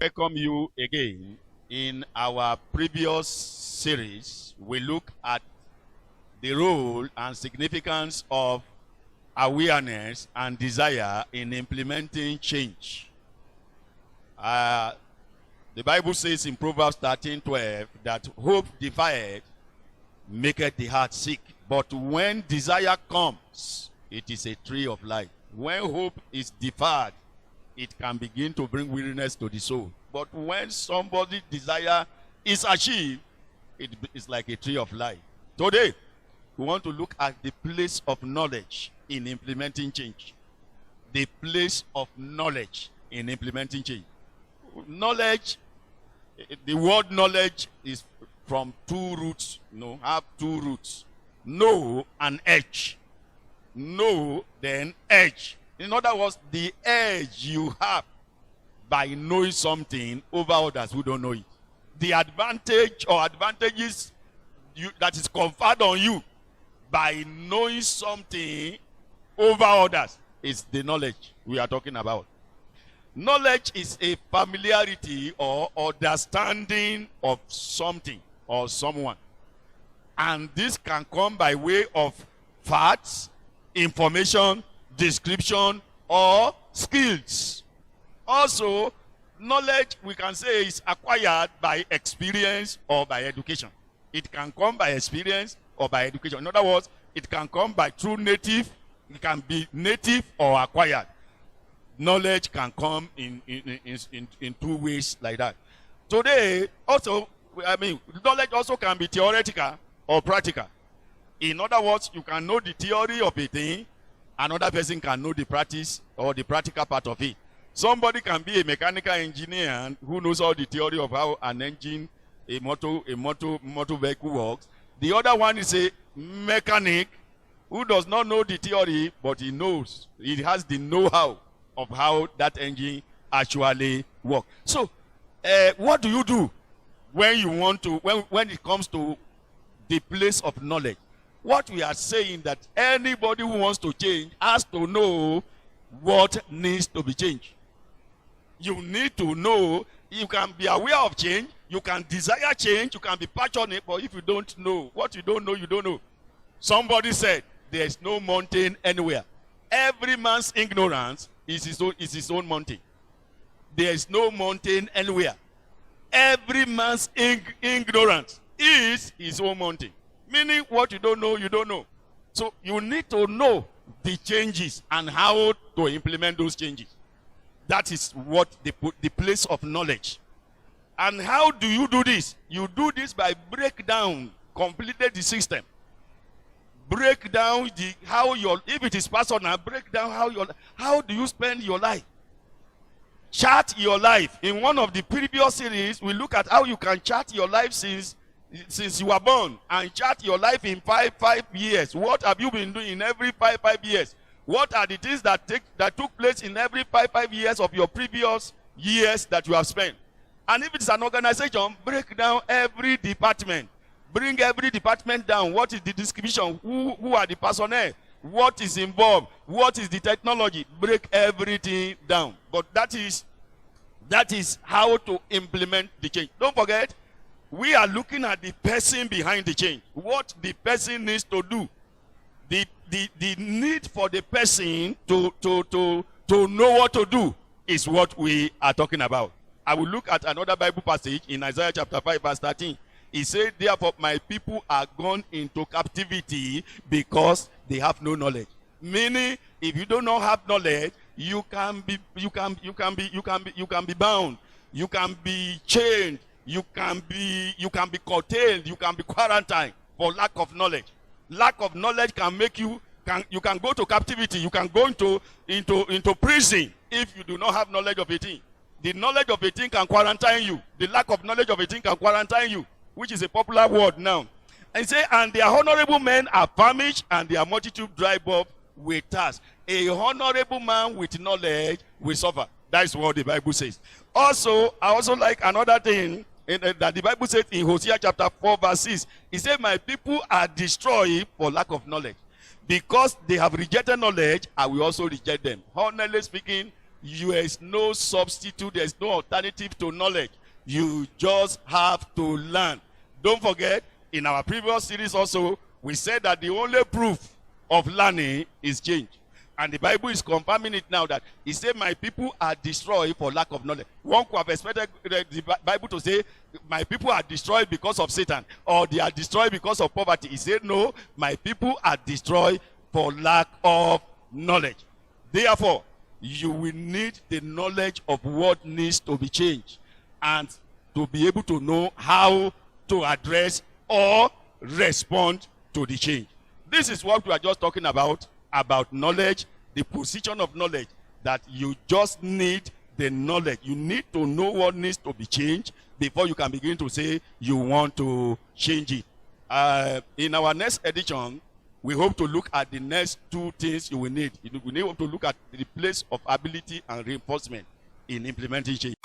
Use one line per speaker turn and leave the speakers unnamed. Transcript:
welcome you again. In our previous series, we look at the role and significance of awareness and desire in implementing change. The Bible says in Proverbs 13:12 that hope deferred maketh the heart sick. But when desire comes, it is a tree of life. When hope is deferred, it can begin to bring weariness to the soul. But when somebody's desire is achieved, it is like a tree of life. Today, we want to look at the place of knowledge in implementing change. The place of knowledge in implementing change. Knowledge, the word knowledge is from two roots, have two roots. Know and edge. Know, then edge. In other words, the edge you have by knowing something over others who don't know it. The advantage or advantages that is conferred on you by knowing something over others is the knowledge we are talking about. Knowledge is a familiarity or understanding of something or someone. And this can come by way of facts, information, description, or skills. Also, knowledge, we can say, is acquired by experience or by education. It can come by experience or by education. In other words, it can come by true native, it can be native or acquired. Knowledge can come in two ways like that. Today, also, knowledge also can be theoretical or practical. In other words, you can know the theory of a thing, another person can know the practice or the practical part of it. Somebody can be a mechanical engineer who knows all the theory of how an engine, a motor vehicle works. The other one is a mechanic who does not know the theory, but he knows. He has the know-how of how that engine actually works. So, what do you do when you want to, when it comes to the place of knowledge? What we are saying that anybody who wants to change has to know what needs to be changed. You need to know. You can be aware of change, you can desire change, you can be passionate, but if you don't know what you don't know, you don't know. Somebody said there is no mountain anywhere. Every man's ignorance is his own mountain. There is no mountain anywhere. Every man's ignorance is his own mountain. Meaning what you don't know, you don't know. So you need to know the changes and how to implement those changes. That is what the place of knowledge. And how do you do this? You do this by break down completely the system. Break down if it is personal, break down how do you spend your life. Chart your life. In one of the previous series, we look at how you can chart your life since you were born, and chart your life in five years. What have you been doing in every five years? What are the things that took place in every five years of your previous years that you have spent? And if it's an organization, break down every department. Bring every department down. What is the description? Who are the personnel? What is involved? What is the technology? Break everything down. But that is how to implement the change. Don't forget, we are looking at the person behind the change. What the person needs to do. The need for the person to know what to do is what we are talking about. I will look at another Bible passage in Isaiah chapter 5 verse 13. He said, therefore my people are gone into captivity because they have no knowledge. Meaning, if you do not have knowledge, you can be bound, you can be chained, you can be curtailed, you can be quarantined for lack of knowledge. Lack of knowledge can make you can go to captivity, you can go into prison if you do not have knowledge of a thing. The knowledge of a thing can quarantine you. The lack of knowledge of a thing can quarantine you, which is a popular word now. And say, and their honorable men are famished, and their multitude dry up with thirst. A honorable man with knowledge will suffer. That is what the Bible says. Also, I also like another thing that the Bible says in Hosea chapter 4 verse 6. It said, my people are destroyed for lack of knowledge. Because they have rejected knowledge, I will also reject them. Honestly speaking, there is no substitute, there is no alternative to knowledge. You just have to learn. Don't forget, in our previous series also, we said that the only proof of learning is change. And the Bible is confirming it now that it said, my people are destroyed for lack of knowledge. One could have expected the Bible to say, my people are destroyed because of Satan, or they are destroyed because of poverty. He said, no, my people are destroyed for lack of knowledge. Therefore, you will need the knowledge of what needs to be changed and to be able to know how to address or respond to the change. This is what we are just talking about knowledge, the position of knowledge, that you just need the knowledge. You need to know what needs to be changed before you can begin to say you want to change it. In our next edition, we hope to look at the next two things you will need. We need to look at the place of ability and reinforcement in implementing change.